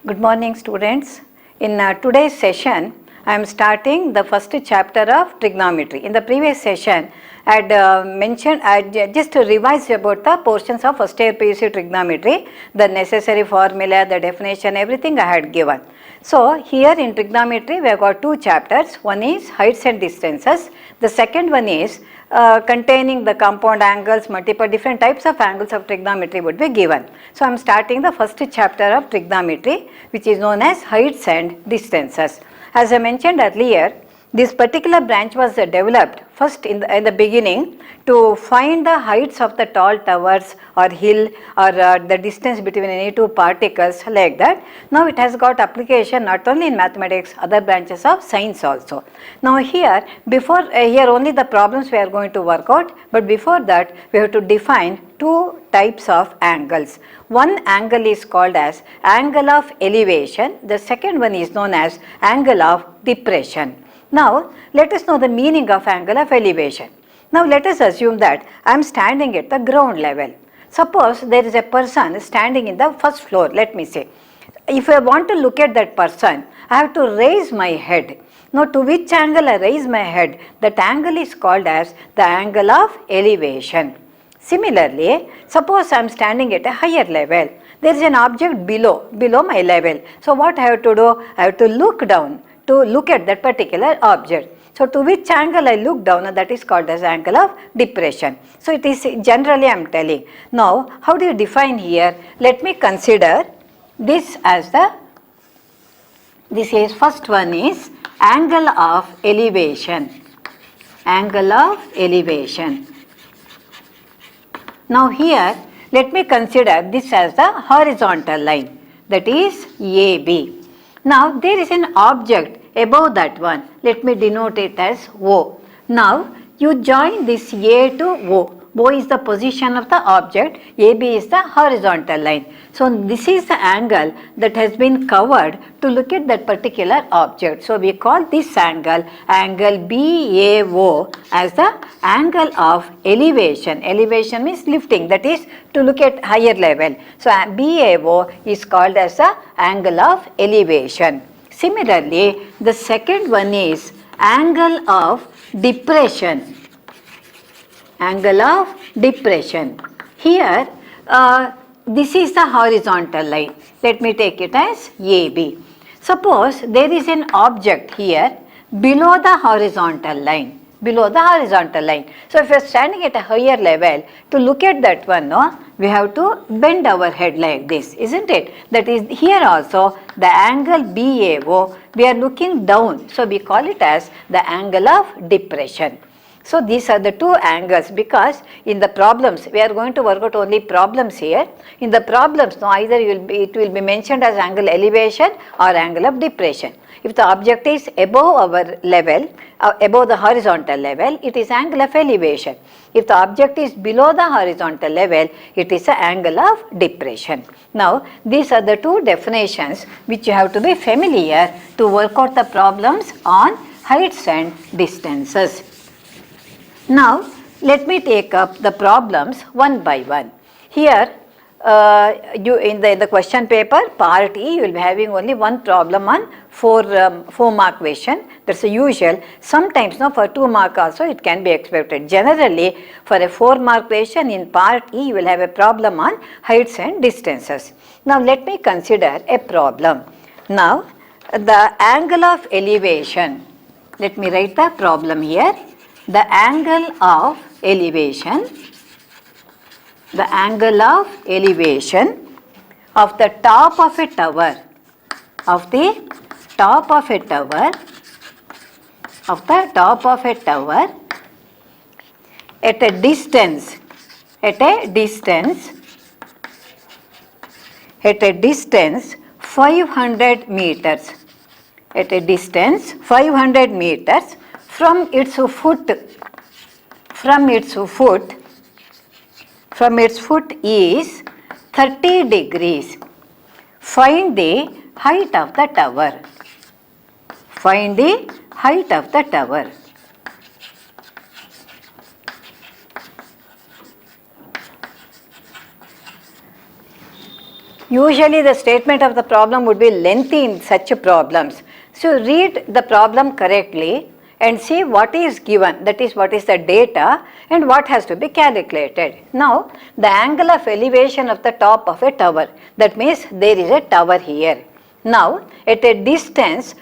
Good morning, students. In today's session, I am starting the first chapter of trigonometry. In the previous session, I had mentioned, just revised about the portions of first year PUC trigonometry, the necessary formula, the definition, everything I had given. So, here in trigonometry, we have got two chapters. One is heights and distances. The second one is containing the compound angles, multiple different types of angles of trigonometry would be given. So, I am starting the first chapter of trigonometry, which is known as heights and distances. As I mentioned earlier, this particular branch was developed first in the beginning to find the heights of the tall towers or hill or the distance between any two particles, like that. Now it has got application not only in mathematics, other branches of science also. Now here, before here only the problems we are going to work out, but before that we have to define two types of angles. One angle is called as angle of elevation, the second one is known as angle of depression. Now, let us know the meaning of angle of elevation. Now, let us assume that I am standing at the ground level. Suppose there is a person standing in the first floor, let me say. If I want to look at that person, I have to raise my head. Now, to which angle I raise my head, that angle is called as the angle of elevation. Similarly, suppose I am standing at a higher level. There is an object below my level. So, what I have to do? I have to look down to look at that particular object. So, to which angle I look down, that is called as angle of depression. So, it is generally I am telling. Now, how do you define here? Let me consider this as this is first one is angle of elevation. Angle of elevation. Now, here let me consider this as the horizontal line, that is AB. Now, there is an object above that one. Let me denote it as O. Now, you join this A to O. O is the position of the object, AB is the horizontal line. So, this is the angle that has been covered to look at that particular object. So, we call this angle, angle BAO, as the angle of elevation. Elevation means lifting, that is to look at higher level. So, BAO is called as the angle of elevation. Similarly, the second one is angle of depression. Angle of depression. Here, this is the horizontal line. Let me take it as AB. Suppose there is an object here below the horizontal line. Below the horizontal line. So, if you are standing at a higher level, to look at that one, no, we have to bend our head like this, isn't it? That is here also the angle BAO, we are looking down. So, we call it as the angle of depression. So, these are the two angles, because in the problems, we are going to work out only problems here. In the problems, no, either it will be mentioned as angle elevation or angle of depression. If the object is above our level, above the horizontal level, it is angle of elevation. If the object is below the horizontal level, it is an angle of depression. Now, these are the two definitions which you have to be familiar to work out the problems on heights and distances. Now, let me take up the problems one by one. Here, you in the question paper, part E, you will be having only one problem on 4 mark question. That's the usual. Sometimes, no, for 2 mark also it can be expected. Generally, for a 4 mark question in part E, you will have a problem on heights and distances. Now, let me consider a problem. Now, the angle of elevation. Let me write the problem here. The angle of elevation, the angle of elevation of the top of a tower, of the top of a tower, of the top of a tower at a distance, at a distance 500 meters, at a distance 500 meters from its foot is 30 degrees. Find the height of the tower. Find the height of the tower. Usually the statement of the problem would be lengthy in such problems. So read the problem correctly and see what is given, that is what is the data and what has to be calculated. Now the angle of elevation of the top of a tower, that means there is a tower here. Now at a distance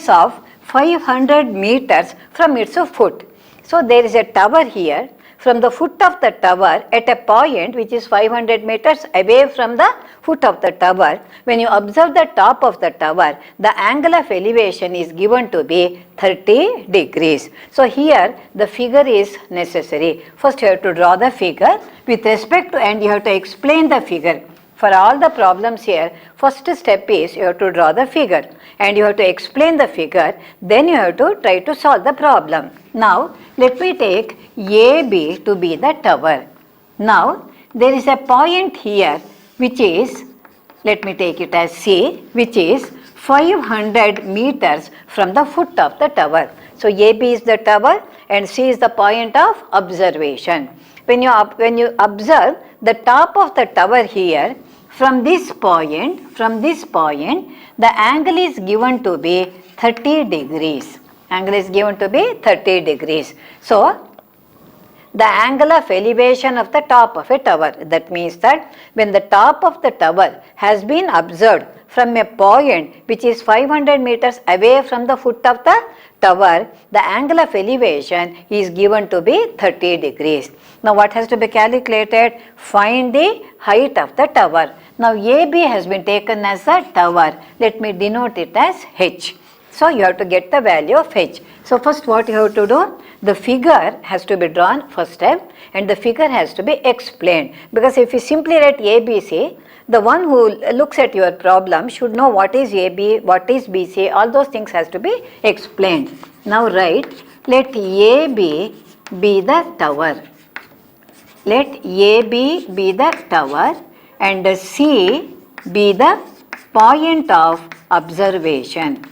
of 500 meters from its foot. So there is a tower here. From the foot of the tower at a point which is 500 meters away from the foot of the tower, when you observe the top of the tower, the angle of elevation is given to be 30 degrees. So here the figure is necessary. First you have to draw the figure with respect to, and you have to explain the figure. For all the problems here, first step is you have to draw the figure and you have to explain the figure, then you have to try to solve the problem. Now let me take AB to be the tower. Now there is a point here which is, let me take it as C, which is 500 meters from the foot of the tower. So AB is the tower and C is the point of observation. When you observe the top of the tower here, from this point, the angle is given to be 30 degrees. Angle is given to be 30 degrees. So the angle of elevation of the top of a tower, that means that when the top of the tower has been observed from a point which is 500 meters away from the foot of the tower, the angle of elevation is given to be 30 degrees. Now what has to be calculated? Find the height of the tower. Now AB has been taken as a tower. Let me denote it as H. So you have to get the value of H. So first what you have to do? The figure has to be drawn first step and the figure has to be explained. Because if you simply write ABC, the one who looks at your problem should know what is AB, what is BC, all those things has to be explained. Now write, let AB be the tower. Let AB be the tower and C be the point of observation.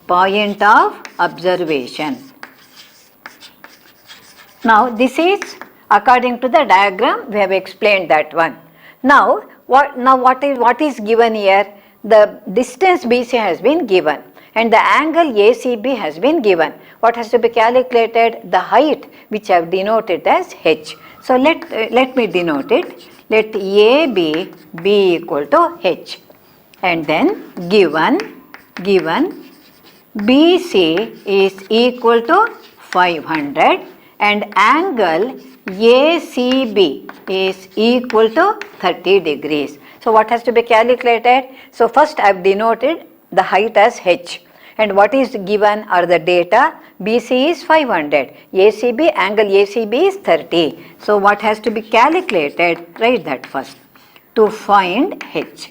Point of observation. Now this is according to the diagram, we have explained that one. Now what is given here? The distance BC has been given and the angle ACB has been given. What has to be calculated? The height, which I have denoted as H. So let me denote it. Let AB be equal to H and then given BC is equal to 500 and angle ACB is equal to 30 degrees. So what has to be calculated? So first I have denoted the height as H and what is given are the data. BC is 500, ACB, angle ACB is 30. So what has to be calculated? Write that first. To find H.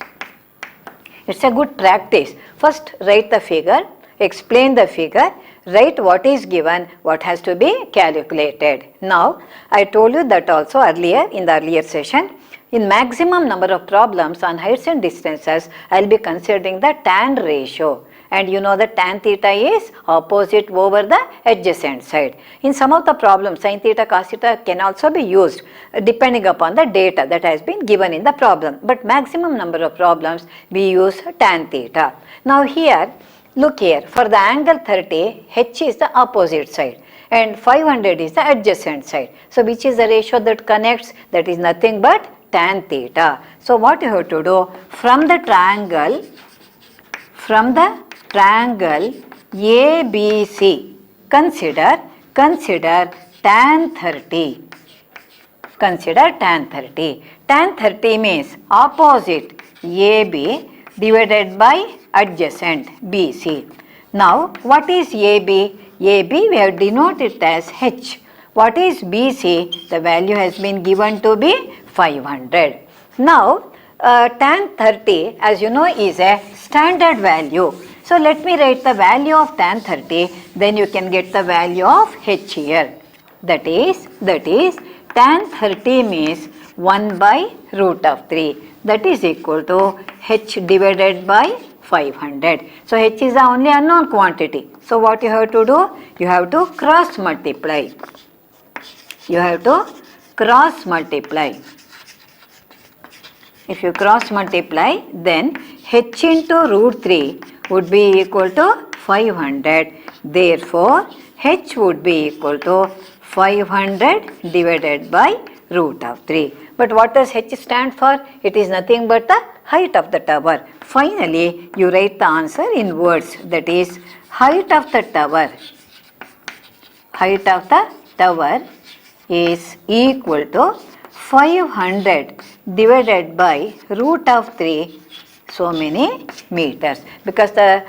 It's a good practice. First write the figure, explain the figure, write what is given, what has to be calculated. Now I told you that also earlier in the earlier session. In maximum number of problems on heights and distances, I will be considering the tan ratio. And you know that tan theta is opposite over the adjacent side. In some of the problems, sin theta, cos theta can also be used depending upon the data that has been given in the problem. But maximum number of problems, we use tan theta. Now here, look here, for the angle 30, H is the opposite side and 500 is the adjacent side. So which is the ratio that connects? That is nothing but tan theta. So what you have to do? From the triangle ABC, consider tan 30. Consider tan 30. Tan 30 means opposite AB divided by adjacent BC. Now what is AB? AB we have denoted as H. What is BC? The value has been given to be 500. Now tan 30, as you know, is a standard value. So let me write the value of tan 30, then you can get the value of H here. That is tan 30 means 1 by root of 3. That is equal to H divided by 500. So H is the only unknown quantity. So what you have to do? You have to cross multiply. You have to cross multiply. If you cross multiply, then h into root 3 would be equal to 500. Therefore, h would be equal to 500 divided by root of 3. But what does h stand for? It is nothing but the height of the tower. Finally, you write the answer in words, that is height of the tower. Height of the tower is equal to 500 divided by root of 3 so many meters, because the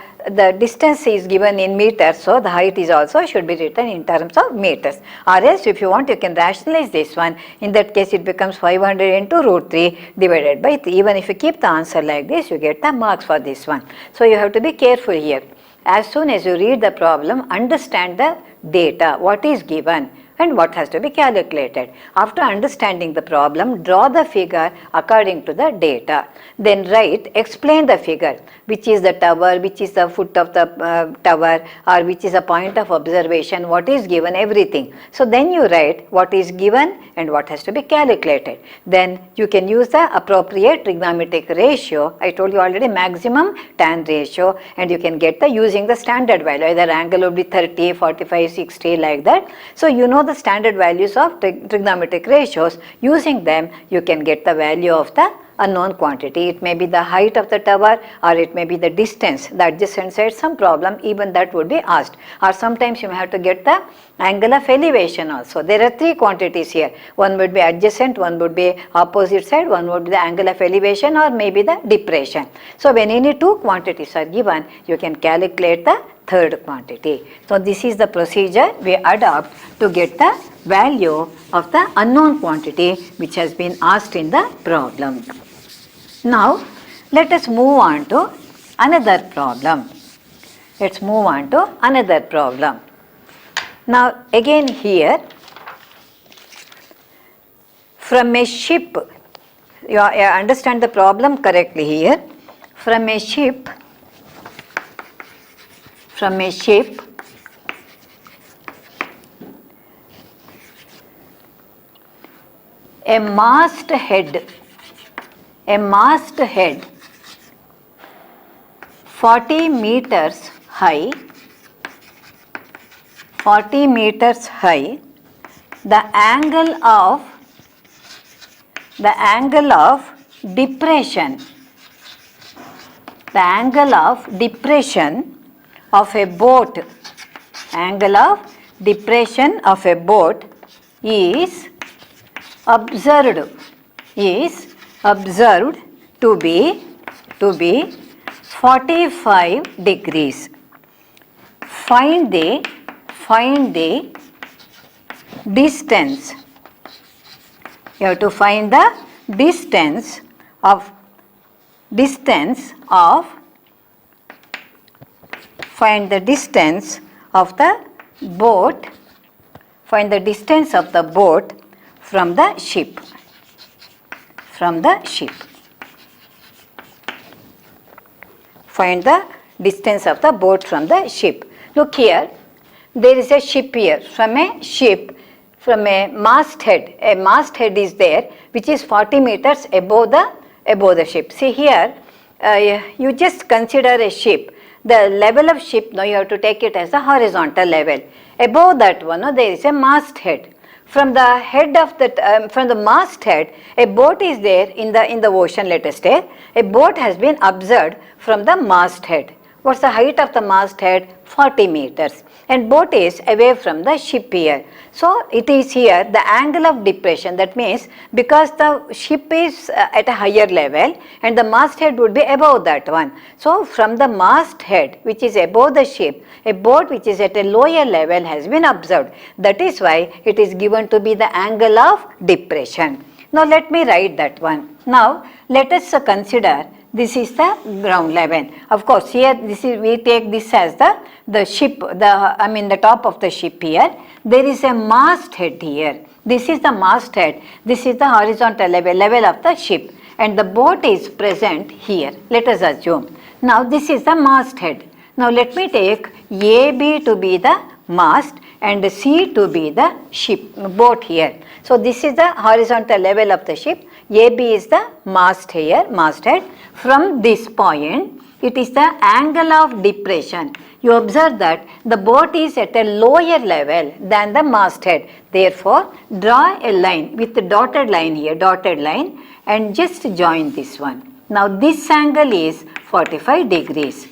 distance is given in meters, so the height is also should be written in terms of meters. Or else if you want, you can rationalize this one. In that case it becomes 500 into root 3 divided by 3. Even if you keep the answer like this, you get the marks for this one. So you have to be careful here. As soon as you read the problem, understand the data, what is given and what has to be calculated. After understanding the problem, draw the figure according to the data. Then write, explain the figure, which is the tower, which is the foot of the tower, or which is a point of observation, what is given, everything. So then you write what is given and what has to be calculated. Then you can use the appropriate trigonometric ratio. I told you already, maximum tan ratio, and you can get the using the standard value. Either angle would be 30, 45, 60, like that. So you know the standard values of trigonometric ratios. Using them, you can get the value of the unknown quantity. It may be the height of the tower, or it may be the distance, the adjacent side, some problem, even that would be asked. Or sometimes you may have to get the angle of elevation also. There are three quantities here. One would be adjacent, one would be opposite side, one would be the angle of elevation, or maybe the depression. So when any two quantities are given, you can calculate the third quantity. So this is the procedure we adopt to get the value of the unknown quantity which has been asked in the problem. Now let us move on to another problem. Let's move on to another problem. Now again here, from a ship, you understand the problem correctly here. From a ship, a masthead 40 meters high, the angle of depression of a boat, is observed to be 45 degrees. Find the distance. You have to find the distance of the boat. Find the distance of the boat from the ship. Find the distance of the boat from the ship. Look here, there is a ship here. From a masthead. A masthead is there, which is 40 meters above the ship. See here, you just consider a ship. The level of ship, now you have to take it as a horizontal level. Above that one, there is a masthead. From the head of from the masthead, a boat is there in the ocean, let us say. A boat has been observed from the masthead. What's the height of the masthead? 40 meters. And boat is away from the ship here. So it is here the angle of depression. That means because the ship is at a higher level and the masthead would be above that one. So from the masthead, which is above the ship, a boat which is at a lower level has been observed. That is why it is given to be the angle of depression. Now let me write that one. Now let us consider this is the ground level. Of course, here we take this as the ship, the top of the ship here. There is a masthead here. This is the masthead. This is the horizontal level of the ship, and the boat is present here. Let us assume. Now this is the masthead. Now let me take AB to be the mast and C to be the ship boat here. So this is the horizontal level of the ship. AB is the mast here, masthead. From this point, it is the angle of depression. You observe that the boat is at a lower level than the masthead. Therefore, draw a line with the dotted line here, dotted line, and just join this one. Now, this angle is 45 degrees.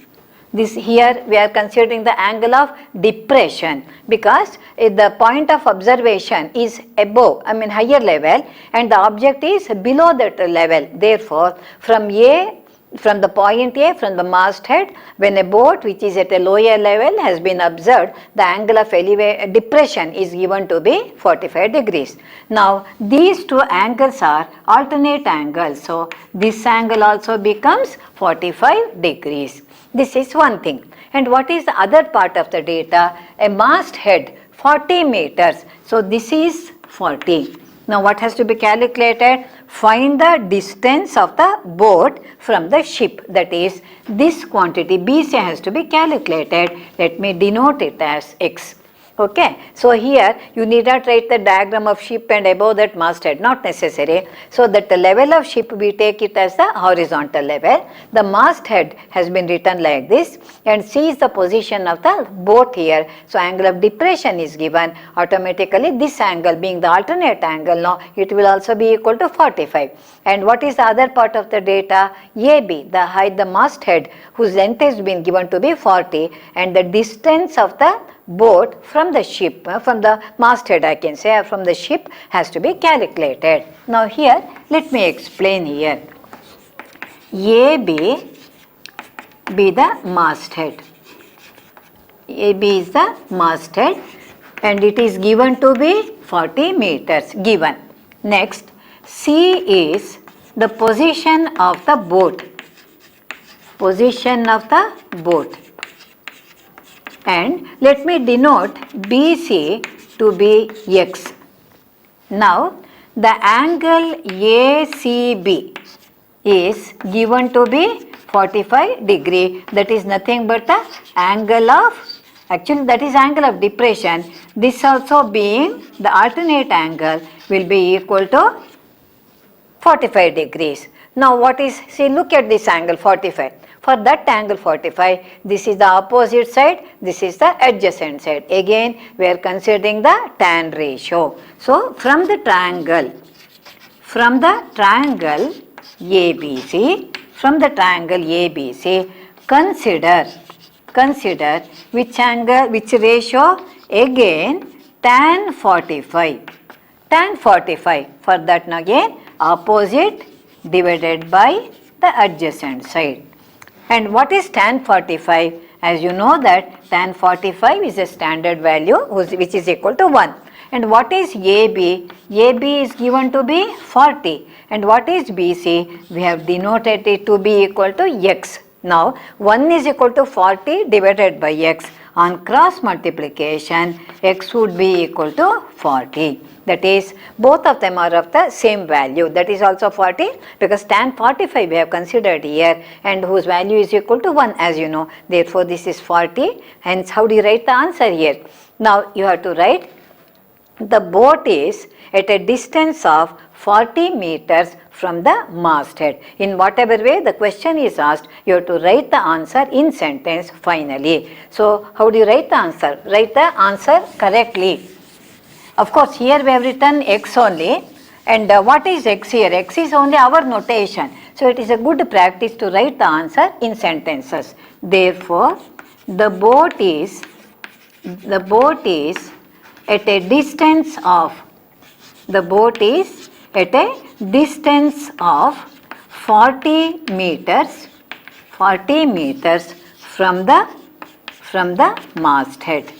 This here we are considering the angle of depression because the point of observation is above, higher level, and the object is below that level. Therefore, from the point A, from the masthead, when a boat which is at a lower level has been observed, the angle of depression is given to be 45 degrees. Now, these two angles are alternate angles. So, this angle also becomes 45 degrees. This is one thing. And what is the other part of the data? A masthead 40 meters. So, this is 40. Now, what has to be calculated? Find the distance of the boat from the ship. That is, this quantity BC has to be calculated. Let me denote it as X. Okay. So, here you need not write the diagram of ship and above that masthead, not necessary. So, that the level of ship we take it as the horizontal level. The masthead has been written like this, and C is the position of the boat here. So, angle of depression is given. Automatically this angle being the alternate angle, now it will also be equal to 45. And what is the other part of the data? AB, the height, the masthead whose length has been given to be 40, and the distance of the boat from the ship, from the masthead I can say, from the ship has to be calculated. Now here let me explain here. AB be the masthead. AB is the masthead and it is given to be 40 meters given. Next, C is the position of the boat. Position of the boat. And let me denote BC to be X. Now, the angle ACB is given to be 45 degree. That is nothing but the angle of, actually that is angle of depression. This also being the alternate angle will be equal to 45 degrees. Now what is, see, look at this angle 45. For that angle 45, this is the opposite side, this is the adjacent side. Again, we are considering the tan ratio. So, from the triangle ABC, consider which angle, which ratio? Again, tan 45. Tan 45, for that now again, opposite divided by the adjacent side. And what is tan 45? As you know that tan 45 is a standard value which is equal to 1. And what is AB? AB is given to be 40. And what is BC? We have denoted it to be equal to X. Now 1 is equal to 40 divided by X. On cross multiplication, X would be equal to 40. That is, both of them are of the same value. That is also 40 because tan 45 we have considered here and whose value is equal to 1 as you know. Therefore, this is 40. Hence, how do you write the answer here? Now, you have to write the boat is at a distance of 40 meters from the masthead. In whatever way the question is asked, you have to write the answer in sentence finally. So, how do you write the answer? Write the answer correctly. Of course, here we have written X only, and what is X here? X is only our notation. So, it is a good practice to write the answer in sentences. Therefore, the boat is at a distance of 40 meters from the masthead.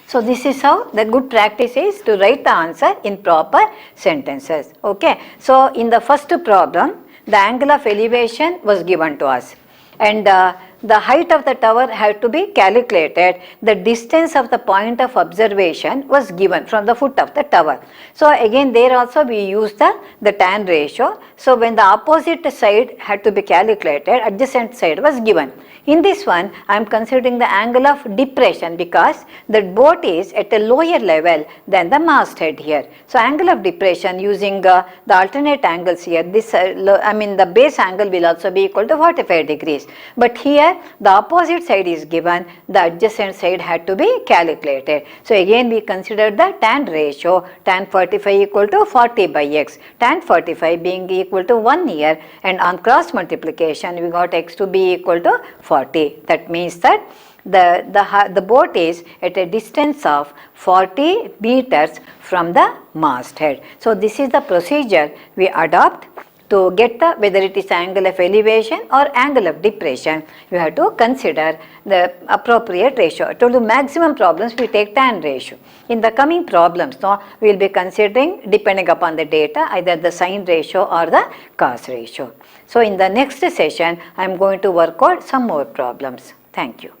So, this is how the good practice is to write the answer in proper sentences. Okay. So, in the first problem, the angle of elevation was given to us and the height of the tower had to be calculated. The distance of the point of observation was given from the foot of the tower. So again there also we use the tan ratio. So when the opposite side had to be calculated, adjacent side was given. In this one, I am considering the angle of depression because the boat is at a lower level than the masthead here. So angle of depression using the alternate angles here, this the base angle will also be equal to 45 degrees. But here the opposite side is given, the adjacent side had to be calculated. So again we consider the tan ratio, tan 45 equal to 40 by x, tan 45 being equal to 1 here, and on cross multiplication we got x to be equal to 40. That means that the boat is at a distance of 40 meters from the masthead. So this is the procedure we adopt to get the whether it is angle of elevation or angle of depression. You have to consider the appropriate ratio. To the maximum problems we take tan ratio. In the coming problems, now we will be considering, depending upon the data, either the sine ratio or the cos ratio. So in the next session I am going to work out some more problems. Thank you.